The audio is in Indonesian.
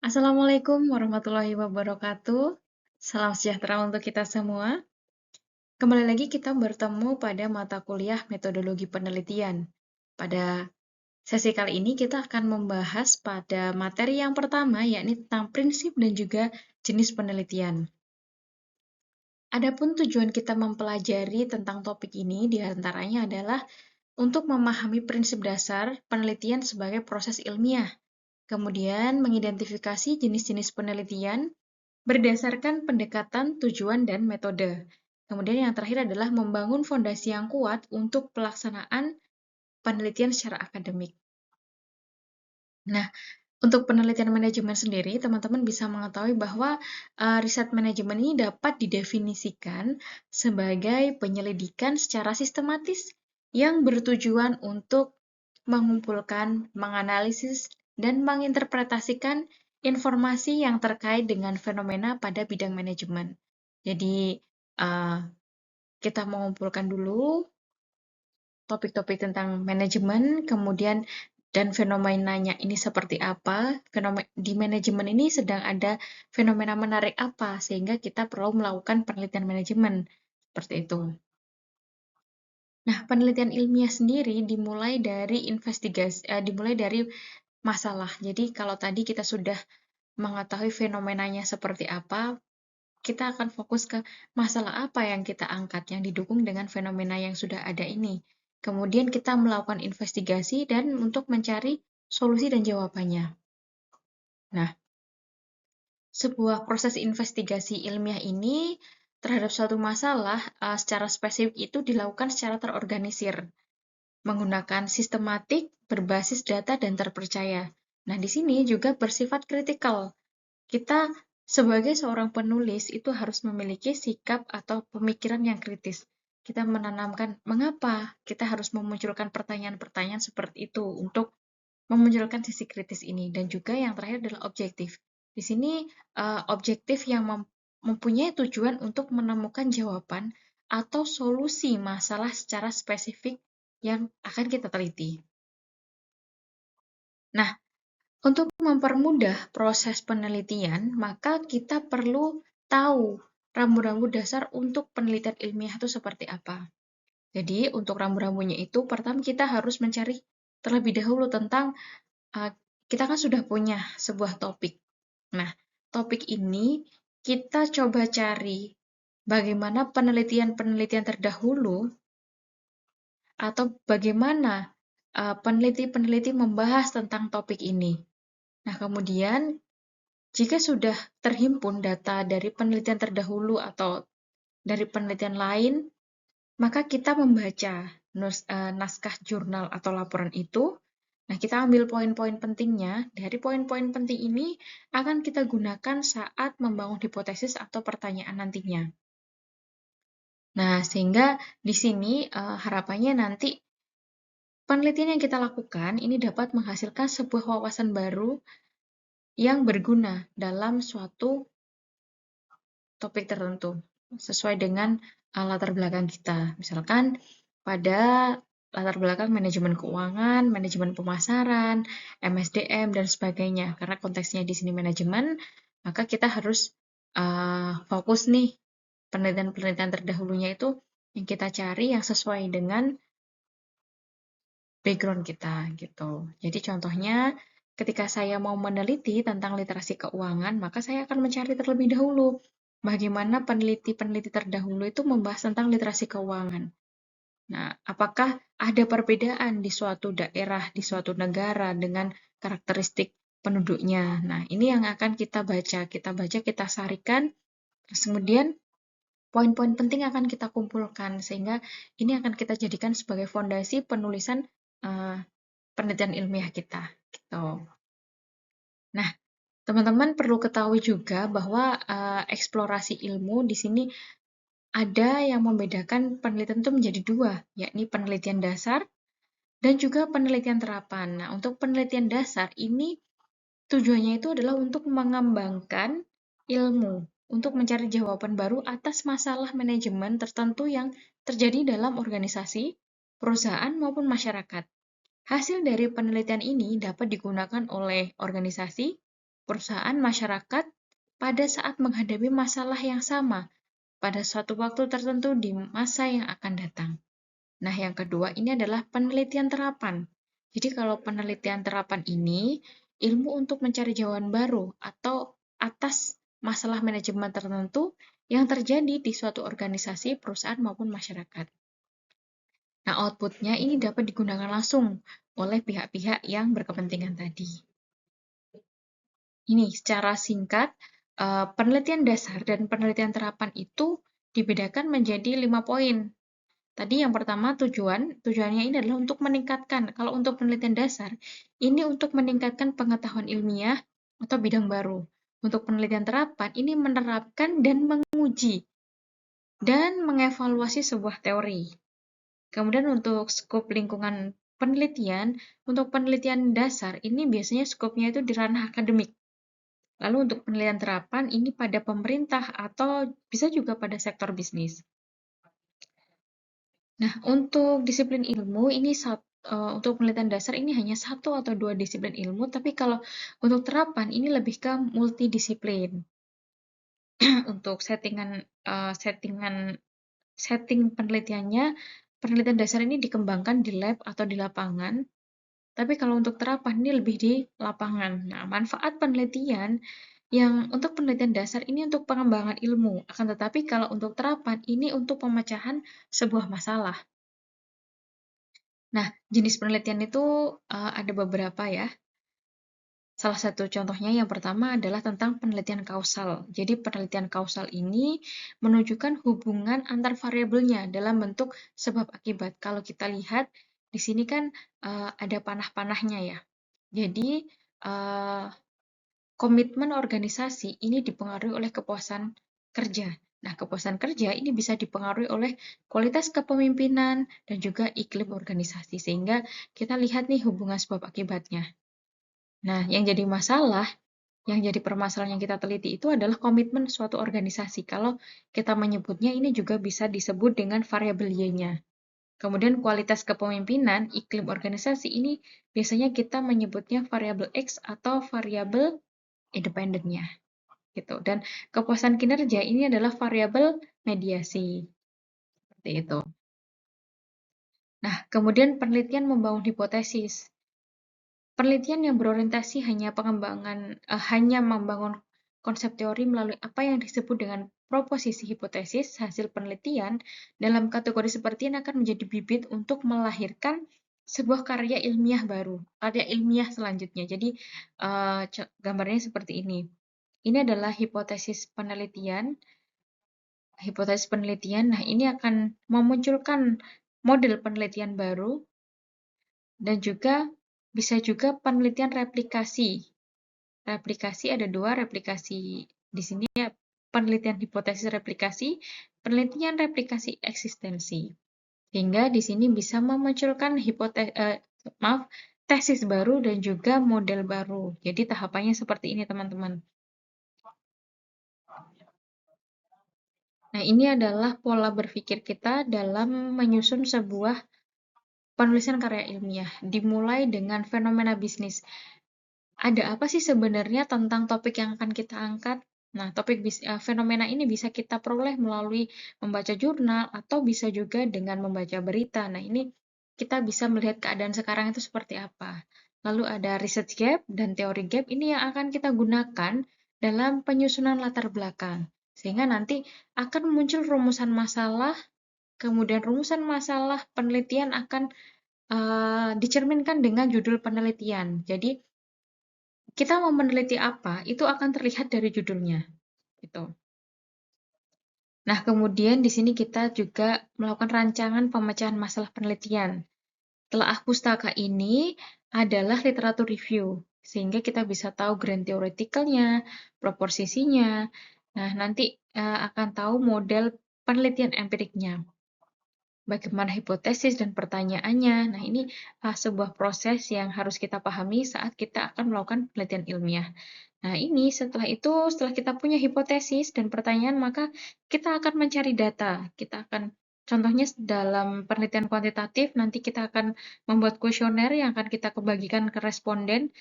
Assalamualaikum warahmatullahi wabarakatuh. Salam sejahtera untuk kita semua. Kembali lagi kita bertemu pada mata kuliah metodologi penelitian. Pada sesi kali ini kita akan membahas pada materi yang pertama, yakni tentang prinsip dan juga jenis penelitian. Adapun tujuan kita mempelajari tentang topik ini diantaranya adalah untuk memahami prinsip dasar penelitian sebagai proses ilmiah, kemudian mengidentifikasi jenis-jenis penelitian berdasarkan pendekatan, tujuan, dan metode. Kemudian yang terakhir adalah membangun fondasi yang kuat untuk pelaksanaan penelitian secara akademik. Nah, untuk penelitian manajemen sendiri, teman-teman bisa mengetahui bahwa riset manajemen ini dapat didefinisikan sebagai penyelidikan secara sistematis yang bertujuan untuk mengumpulkan, menganalisis, dan menginterpretasikan informasi yang terkait dengan fenomena pada bidang manajemen. Jadi, kita mengumpulkan dulu topik-topik tentang manajemen, kemudian dan fenomenanya ini seperti apa, di manajemen ini sedang ada fenomena menarik apa, sehingga kita perlu melakukan penelitian manajemen, seperti itu. Nah, penelitian ilmiah sendiri dimulai dari dimulai dari masalah. Jadi, kalau tadi kita sudah mengetahui fenomenanya seperti apa, kita akan fokus ke masalah apa yang kita angkat, yang didukung dengan fenomena yang sudah ada ini. Kemudian kita melakukan investigasi dan untuk mencari solusi dan jawabannya. Nah, sebuah proses investigasi ilmiah ini terhadap suatu masalah secara spesifik itu dilakukan secara terorganisir, menggunakan sistematik, berbasis data, dan terpercaya. Nah, di sini juga bersifat kritikal. Kita sebagai seorang penulis itu harus memiliki sikap atau pemikiran yang kritis. Kita menanamkan mengapa kita harus memunculkan pertanyaan-pertanyaan seperti itu untuk memunculkan sisi kritis ini. Dan juga yang terakhir adalah objektif. Di sini objektif yang mempunyai tujuan untuk menemukan jawaban atau solusi masalah secara spesifik yang akan kita teliti. Nah, untuk mempermudah proses penelitian, maka kita perlu tahu rambu-rambu dasar untuk penelitian ilmiah itu seperti apa. Jadi, untuk rambu-rambunya itu, pertama kita harus mencari terlebih dahulu tentang, kita kan sudah punya sebuah topik. Nah, topik ini kita coba cari bagaimana penelitian-penelitian terdahulu atau bagaimana peneliti-peneliti membahas tentang topik ini. Nah, kemudian jika sudah terhimpun data dari penelitian terdahulu atau dari penelitian lain, maka kita membaca naskah jurnal atau laporan itu. Nah, kita ambil poin-poin pentingnya. Dari poin-poin penting ini akan kita gunakan saat membangun hipotesis atau pertanyaan nantinya. Nah, sehingga di sini harapannya nanti penelitian yang kita lakukan ini dapat menghasilkan sebuah wawasan baru yang berguna dalam suatu topik tertentu sesuai dengan latar belakang kita. Misalkan pada latar belakang manajemen keuangan, manajemen pemasaran, MSDM, dan sebagainya. Karena konteksnya di sini manajemen, maka kita harus fokus nih penelitian-penelitian terdahulunya itu yang kita cari yang sesuai dengan background kita gitu. Jadi contohnya ketika saya mau meneliti tentang literasi keuangan, maka saya akan mencari terlebih dahulu bagaimana peneliti-peneliti terdahulu itu membahas tentang literasi keuangan. Nah, apakah ada perbedaan di suatu daerah, di suatu negara dengan karakteristik penduduknya? Nah, ini yang akan kita baca, kita sarikan, terus kemudian poin-poin penting akan kita kumpulkan, sehingga ini akan kita jadikan sebagai fondasi penulisan penelitian ilmiah kita. Gitu. Nah, teman-teman perlu ketahui juga bahwa eksplorasi ilmu di sini ada yang membedakan penelitian itu menjadi dua, yakni penelitian dasar dan juga penelitian terapan. Nah, untuk penelitian dasar ini tujuannya itu adalah untuk mengembangkan ilmu, untuk mencari jawaban baru atas masalah manajemen tertentu yang terjadi dalam organisasi, perusahaan, maupun masyarakat. Hasil dari penelitian ini dapat digunakan oleh organisasi, perusahaan, masyarakat pada saat menghadapi masalah yang sama pada suatu waktu tertentu di masa yang akan datang. Nah, yang kedua ini adalah penelitian terapan. Jadi kalau penelitian terapan ini ilmu untuk mencari jawaban baru atau atas masalah manajemen tertentu yang terjadi di suatu organisasi, perusahaan maupun masyarakat. Nah, outputnya ini dapat digunakan langsung oleh pihak-pihak yang berkepentingan tadi. Ini secara singkat, penelitian dasar dan penelitian terapan itu dibedakan menjadi 5 poin. Tadi yang pertama tujuannya ini adalah untuk meningkatkan, kalau untuk penelitian dasar, ini untuk meningkatkan pengetahuan ilmiah atau bidang baru. Untuk penelitian terapan, ini menerapkan dan menguji dan mengevaluasi sebuah teori. Kemudian untuk skop lingkungan penelitian, untuk penelitian dasar, ini biasanya skopnya itu di ranah akademik. Lalu untuk penelitian terapan, ini pada pemerintah atau bisa juga pada sektor bisnis. Nah, untuk disiplin ilmu ini untuk penelitian dasar ini hanya 1 atau 2 disiplin ilmu, tapi kalau untuk terapan ini lebih ke multidisiplin. Untuk setting penelitiannya, penelitian dasar ini dikembangkan di lab atau di lapangan, tapi kalau untuk terapan ini lebih di lapangan. Nah, manfaat penelitian yang untuk penelitian dasar ini untuk pengembangan ilmu, akan tetapi kalau untuk terapan ini untuk pemecahan sebuah masalah. Nah, jenis penelitian itu ada beberapa ya. Salah satu contohnya yang pertama adalah tentang penelitian kausal. Jadi penelitian kausal ini menunjukkan hubungan antar variabelnya dalam bentuk sebab akibat. Kalau kita lihat di sini kan ada panah-panahnya ya. Jadi komitmen organisasi ini dipengaruhi oleh kepuasan kerja. Nah, kepuasan kerja ini bisa dipengaruhi oleh kualitas kepemimpinan dan juga iklim organisasi. Sehingga kita lihat nih hubungan sebab akibatnya. Nah, yang jadi masalah, yang jadi permasalahan yang kita teliti itu adalah komitmen suatu organisasi. Kalau kita menyebutnya ini juga bisa disebut dengan variabel Y-nya. Kemudian kualitas kepemimpinan, iklim organisasi ini biasanya kita menyebutnya variabel X atau variabel independennya. Gitu. Dan kepuasan kinerja ini adalah variabel mediasi. Seperti itu. Nah, kemudian penelitian membangun hipotesis. Penelitian yang berorientasi hanya membangun konsep teori melalui apa yang disebut dengan proposisi hipotesis hasil penelitian dalam kategori seperti ini akan menjadi bibit untuk melahirkan sebuah karya ilmiah baru, karya ilmiah selanjutnya. Jadi gambarnya seperti ini. Ini adalah hipotesis penelitian. Hipotesis penelitian, nah ini akan memunculkan model penelitian baru dan juga bisa juga penelitian replikasi. Replikasi ada 2, replikasi di sini ya, penelitian hipotesis replikasi, penelitian replikasi eksistensi. Sehingga di sini bisa memunculkan tesis baru dan juga model baru. Jadi tahapannya seperti ini teman-teman. Nah, ini adalah pola berpikir kita dalam menyusun sebuah penulisan karya ilmiah. Dimulai dengan fenomena bisnis. Ada apa sih sebenarnya tentang topik yang akan kita angkat? Nah, fenomena ini bisa kita peroleh melalui membaca jurnal atau bisa juga dengan membaca berita. Nah, ini kita bisa melihat keadaan sekarang itu seperti apa. Lalu ada research gap dan teori gap ini yang akan kita gunakan dalam penyusunan latar belakang. Sehingga nanti akan muncul rumusan masalah, kemudian rumusan masalah penelitian akan dicerminkan dengan judul penelitian. Jadi, kita mau meneliti apa, itu akan terlihat dari judulnya. Gitu. Nah, kemudian di sini kita juga melakukan rancangan pemecahan masalah penelitian. Telaah pustaka ini adalah literatur review, sehingga kita bisa tahu grand theoretical-nya, proposisinya. Nah, nanti akan tahu model penelitian empiriknya. Bagaimana hipotesis dan pertanyaannya. Nah, ini sebuah proses yang harus kita pahami saat kita akan melakukan penelitian ilmiah. Nah, ini setelah kita punya hipotesis dan pertanyaan, maka kita akan mencari data. Contohnya dalam penelitian kuantitatif, nanti kita akan membuat kuesioner yang akan kita bagikan ke responden.